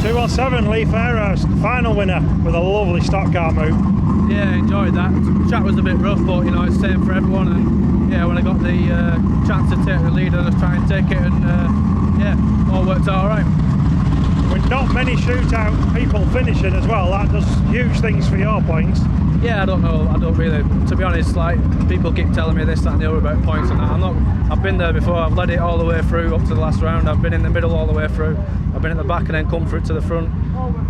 2:17, Lee Fairhurst, final winner with a lovely stock car move. Yeah, enjoyed that. The track was a bit rough, but you know, it's same for everyone. And yeah, when I got the chance to take the lead, I just try and take it, and yeah, all worked out all right. With not many shootout people finishing as well, that does huge things for your points. Yeah, I don't know. I don't really. To be honest, like people keep telling me this, that, and the other about points and that. I've been there before. I've led it all the way through up to the last round. I've been in the middle all the way through. I've been at the back and then come through to the front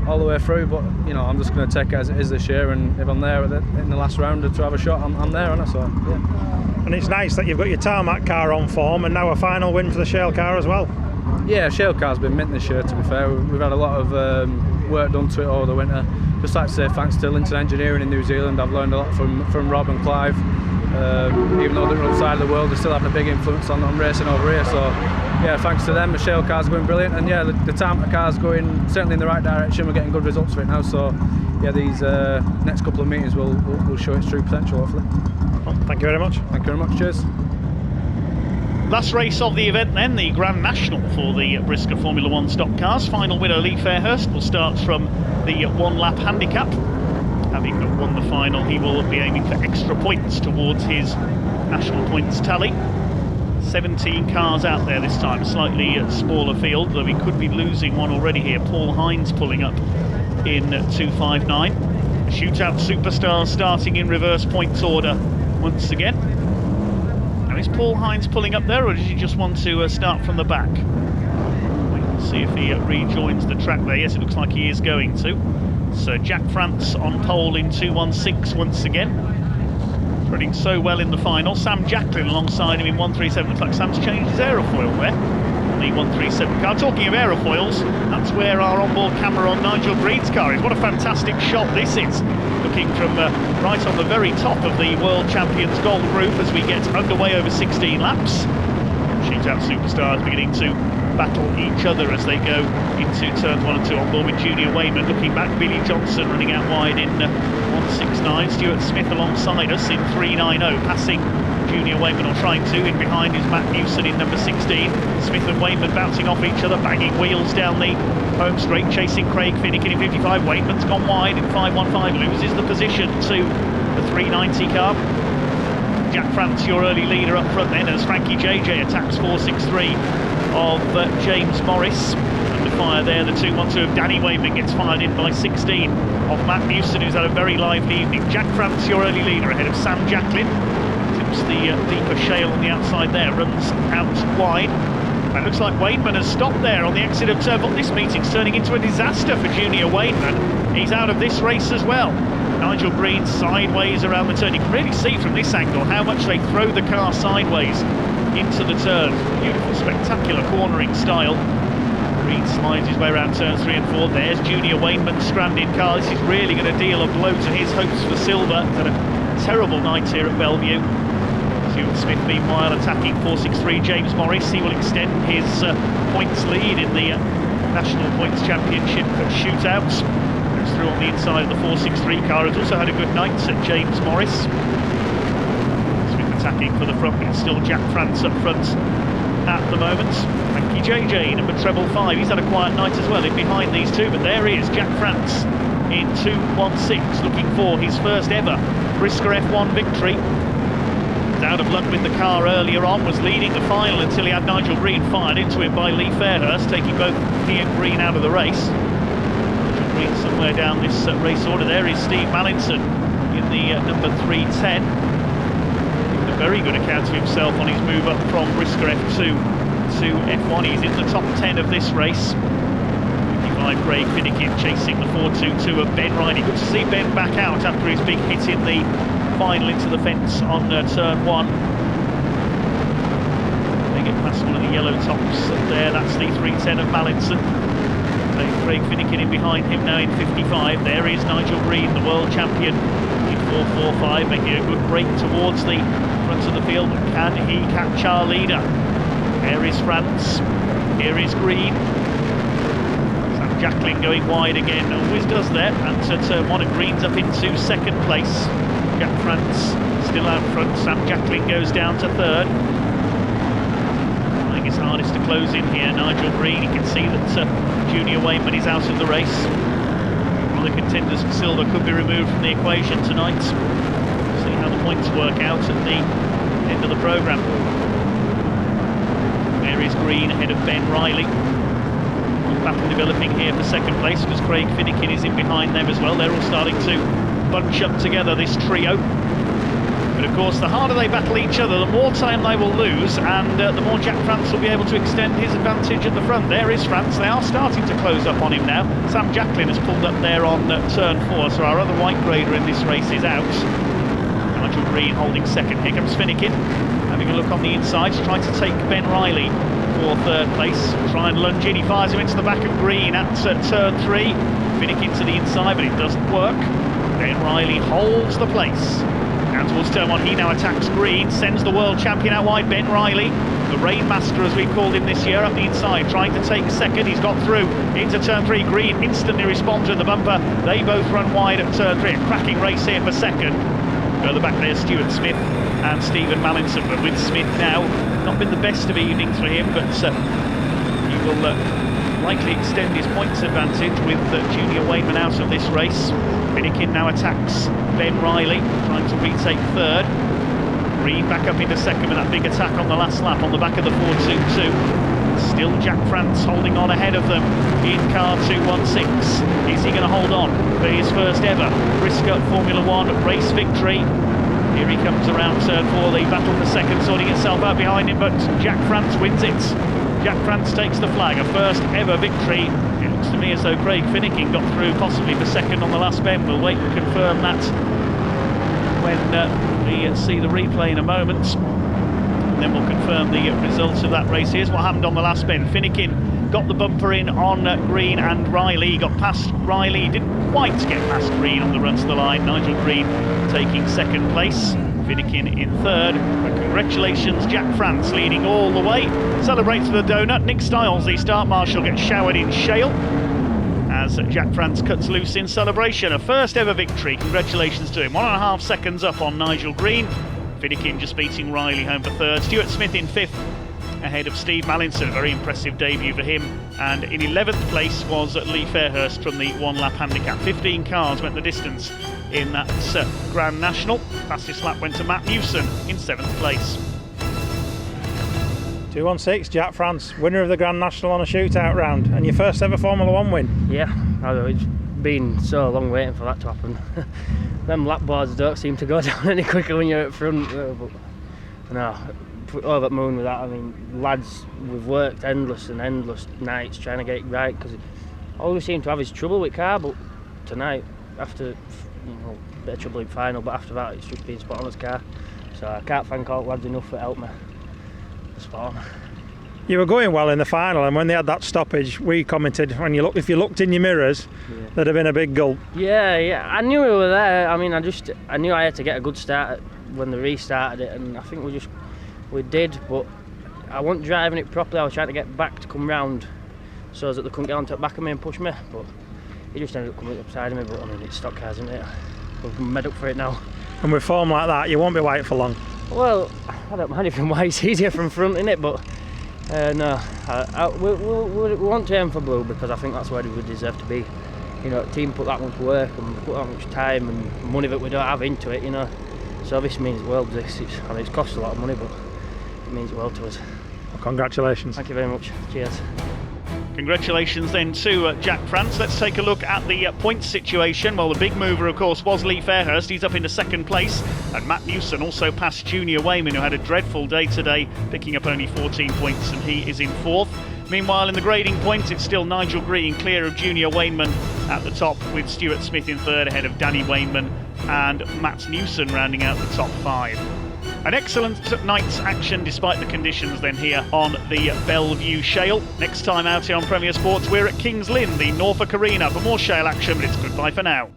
all the way through. But you know, I'm just going to take it as it is this year. And if I'm there in the last round to have a shot, I'm there, and so yeah. And it's nice that you've got your tarmac car on form, and now a final win for the shale car as well. Yeah, shale car's been mint this year. To be fair, we've had a lot of work done to it over the winter. Just like to say thanks to Linton Engineering in New Zealand. I've learned a lot from Rob and Clive. Even though they're outside of the world, they're still having a big influence on racing over here. So yeah, thanks to them, the shale car's going brilliant, and yeah, the tarmac car's going certainly in the right direction. We're getting good results for it now. So yeah, these next couple of meetings will show its true potential, hopefully. Well, thank you very much. Thank you very much. Cheers. Last race of the event then, the Grand National for the Brisca Formula 1 stock cars. Final winner Lee Fairhurst will start from the 1 lap handicap. Having won the final, he will be aiming for extra points towards his national points tally. 17 cars out there this time, slightly smaller field, though we could be losing one already here. Paul Hines pulling up in 259. Shootout superstars starting in reverse points order once again. Now is Paul Hines pulling up there, or does he just want to start from the back? Wait and see if he rejoins the track there. Yes, it looks like he is going to. So Jack France on pole in 216 once again. Running so well in the final. Sam Jacklin alongside him in 137. Looks like Sam's changed his aerofoil there on the 137 car. Talking of aerofoils, that's where our onboard camera on Nigel Green's car is. What a fantastic shot this is. Looking from right on the very top of the World Champions Gold Group as we get underway over 16 laps. Shootout superstars beginning to battle each other as they go into turns 1 and 2 on board with Junior Wayman. Looking back, Billy Johnson running out wide in 169. Stuart Smith alongside us in 390, passing Junior Wayman, or trying to. In behind is Matt Newson in number 16. Smith and Wayman bouncing off each other, banging wheels down the home straight, chasing Craig Finnegan in 55. Wayman's gone wide in 515, loses the position to the 390 car. Jack France, your early leader up front then, as Frankie JJ attacks 463 of James Morris. Under fire there, the 212 of Danny Wayman gets fired in by 16 of Matt Newson, who's had a very lively evening. Jack France, your early leader, ahead of Sam Jacklin. Tips the deeper shale on the outside there, runs out wide. It looks like Wayman has stopped there on the exit of turn 1. This meeting's turning into a disaster for Junior Wayman. He's out of this race as well. Nigel Green sideways around the turn. You can really see from this angle how much they throw the car sideways into the turn. Beautiful, spectacular cornering style. Green slides his way around turns 3 and 4. There's Junior Wayman's stranded car. This is really going to deal a blow to his hopes for silver. He's had a terrible night here at Bellevue. Stuart Smith, meanwhile, attacking 463 James Morris. He will extend his points lead in the National Points Championship shootouts. comes through on the inside of the 463 car. Has also had a good night at James Morris. Smith attacking for the front, but it's still Jack France up front at the moment. Thank you, JJ, number treble 5. He's had a quiet night as well in behind these two, but there he is, Jack France in 2:16, looking for his first ever Brisca F1 victory. Out of luck with the car earlier on, was leading the final until he had Nigel Green fired into him by Lee Fairhurst, taking both he and Green out of the race. Nigel Green somewhere down this race order. There is Steve Mallinson in the number 310. A very good account of himself on his move up from Brisca F2 to F1. He's in the top 10 of this race. 55 Craig Finnegan chasing the 422 of Ben Riley. Good to see Ben back out after his big hit in the final into the fence on turn 1. They get past one of the yellow tops up there. That's the 310 of Mallinson. Craig Finnegan in behind him now in 55. There is Nigel Green, the world champion, in 445, making a good break towards the front of the field. Can he catch our leader? There is France. Here is Green. Sam Jacklin going wide again. Always does that. And turn 1 at Green's up into second place. Jack France still out front. Sam Jacklin goes down to third. Trying his hardest to close in here. Nigel Green, you can see that Junior Wayman is out of the race. One of the contenders for silver could be removed from the equation tonight. See how the points work out at the end of the programme. There is Green ahead of Ben Riley. Good battle developing here for second place because Craig Finnegan is in behind them as well. They're all starting to bunch up together, this trio. But of course, the harder they battle each other, the more time they will lose, and the more Jack France will be able to extend his advantage at the front. There is France. They are starting to close up on him now. Sam Jacklin has pulled up there on turn 4, so our other white grader in this race is out. Nigel Green holding second. Here comes Finnegan, having a look on the inside to try to take Ben Riley for third place. Try and lunge in. He fires him into the back of Green at turn 3. Finnegan to the inside, but it doesn't work. Ben Riley holds the place. Down towards turn 1, he now attacks Green, sends the world champion out wide, Ben Riley, the Rainmaster as we've called him this year, up the inside, trying to take second. He's got through into turn 3. Green instantly responds with the bumper. They both run wide at turn 3. A cracking race here for second. Further back there, Stuart Smith and Stephen Mallinson, but with Smith now, not been the best of evenings for him, but he will likely extend his points advantage with Junior Wayman out of this race. Finnegan now attacks Ben Riley, trying to retake third. Green back up into second with that big attack on the last lap on the back of the 422. Still Jack France holding on ahead of them in car 216. Is he going to hold on for his first ever Brisca Formula 1 race victory? Here he comes around turn 4. The battle for second sorting itself out behind him, but Jack France wins it. Jack France takes the flag, a first ever victory. It looks to me as though Craig Finnegan got through possibly for second on the last bend. We'll wait and confirm that when we see the replay in a moment. And then we'll confirm the results of that race. Here's what happened on the last bend. Finnegan got the bumper in on Green and Riley. He got past Riley, he didn't quite get past Green on the run to the line. Nigel Green taking second place. Finnegan in third, but congratulations Jack France leading all the way. Celebrates with a donut. Nick Stiles, the start marshal, gets showered in shale as Jack France cuts loose in celebration. A first ever victory, congratulations to him. 1.5 seconds up on Nigel Green. Finnegan just beating Riley home for third. Stuart Smith in fifth ahead of Steve Mallinson, very impressive debut for him. And in 11th place was Lee Fairhurst from the one lap handicap. 15 cars went the distance in that Grand National. Fastest lap went to Matt Newson in 7th place. 216, Jack France, winner of the Grand National on a shootout round, and your first ever Formula 1 win. Yeah, it's been so long waiting for that to happen. Them lap boards don't seem to go down any quicker when you're at front. But no, over the moon with that. I mean, lads, we've worked endless nights trying to get it right, because I always seem to have his trouble with car, but tonight, after a bit of trouble in final, but after that it's just been spot on his car. So I can't thank all the lads enough for helping me. Spot on. You were going well in the final, and when they had that stoppage, we commented, if you looked in your mirrors, there'd have been a big gulp. Yeah, I knew we were there. I mean, I knew I had to get a good start when they restarted it, and I think we did, but I wasn't driving it properly. I was trying to get back to come round so that they couldn't get onto the back of me and push me, but he just ended up coming up beside me. But I mean, it's stock cars, isn't it? We've made up for it now. And with form like that, you won't be white for long. Well, I don't mind if I'm white. It's easier from front, innit? But no, we want to aim for blue because I think that's where we deserve to be. You know, the team put that much work and put that much time and money that we don't have into it. You know, so this means the world. I mean, it's cost a lot of money, but it means the world to us. Well, congratulations. Thank you very much. Cheers. Congratulations then to Jack France. Let's take a look at the points situation. Well, the big mover, of course, was Lee Fairhurst. He's up into second place. And Matt Newson also passed Junior Wayman, who had a dreadful day today, picking up only 14 points, and he is in fourth. Meanwhile, in the grading points, it's still Nigel Green clear of Junior Wayman at the top, with Stuart Smith in third ahead of Danny Wayman and Matt Newson rounding out the top 5. An excellent night's action despite the conditions then here on the Bellevue Shale. Next time out here on Premier Sports, we're at Kings Lynn, the Norfolk Arena, for more Shale action, but it's goodbye for now.